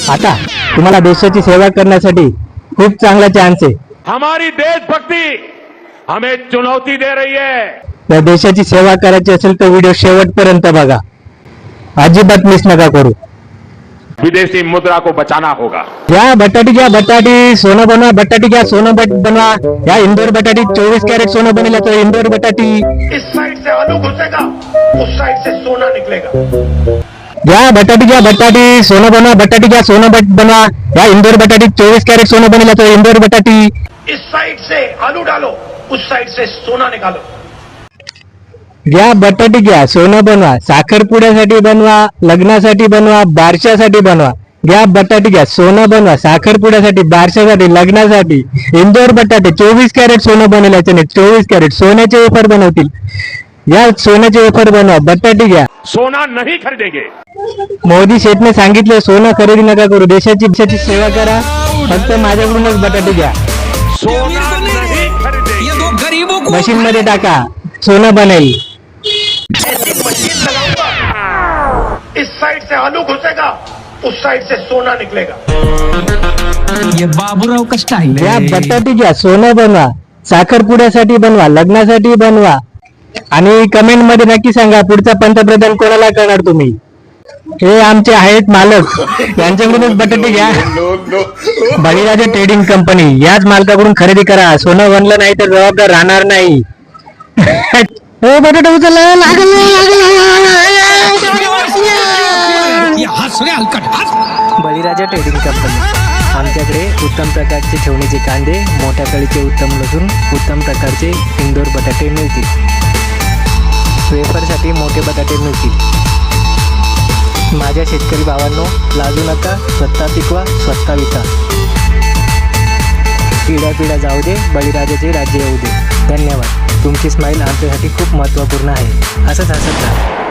आता तुम्हाला देशाची सेवा करण्यासाठी खूप चांगला चान्स आहे. हमारी देशभक्ति हमें चुनौती दे रही है. त्या देशाची सेवा करायची असेल तर व्हिडिओ शेवटपर्यंत बघा, अजिबात मिस नका करू. विदेशी मुद्रा को बचाना होगा. घ्या बटाटी सोनं बनवा, बटाटी घ्या सोनं बनवा. या इंदोर बटाटी 24 कॅरेट सोनं बनेल तर इंदोर बटाटी. इस साइड से आलू घुसेगा, उस साइड से सोना निकलेगा. घ्या बटाटी सोनं बनवा, बटाटी घ्या सोनं बनवा. या इंदोर बटाटी 24 कॅरेट सोनं बनेल तर इंदोर बटाटी. इस साइड से आलू डालो, उस साइड से सोना निकालो. घ्या बटाटी घ्या सोनं बनवा, साखरपुड्यासाठी बनवा, लग्नासाठी बनवा, बारशासाठी बनवा. घ्या बटाटी घ्या सोनं बनवा, साखरपुड्यासाठी, बारशासाठी, लग्नासाठी. इंदोर बटाटे 24 कॅरेट सोनं बनेल याच्याने, 24 कॅरेट सोन्याचे वेफर बनवतील. या सोन्याचे वेफर बनवा, बटाटी घ्या. सोना नहीं खरीदेंगे. मोदी शेठने सांगितलं सोनं खरेदी नका करू, देशाची सेवा करा. फक्त माझ्याकडूनच बटाटे घ्या. सोना नहीं खरीदेंगे. मशीन मध्ये टाका, सोनं बनेल. ऐसी मशीन लगाऊंगा, इस साइड से आलू घुसेगा, उस साइड से सोना निकलेगा. ये बाबूराव का स्टाईल घ्या बटाटी घ्या सोनं बनवा, साखरपुड्यासाठी बनवा, लग्नासाठी बनवा. आणि कमेंट मध्ये नक्की सांगा पुढचा पंतप्रधान कोणाला करणार तुम्ही. हे आमचे आहेत मालक, यांच्याकडूनच बटाटे घ्या. बळीराजा ट्रेडिंग कंपनी, याच मालकाकडून खरेदी करा. सोनं बनलं नाही तर जबाबदार राहणार नाही. बटाटा उचलला, बळीराजा ट्रेडिंग कंपनी. आमच्याकडे उत्तम प्रकारचे ठेवणीचे कांदे, मोठ्या कळीचे उत्तम लसूण, उत्तम प्रकारचे इंदोर बटाटे मिळतील. वेफरसाठी मोठे बटाटे मिळतील. माझ्या शेतकरी भावांनो, लाजू नका, स्वतः पिकवा, स्वतः विका. पिढ्या जाऊ दे, बळीराजाचे राज्य येऊ दे. धन्यवाद. तुमची स्माईल आमच्यासाठी खूप महत्त्वपूर्ण आहे. असंच हसत राहा.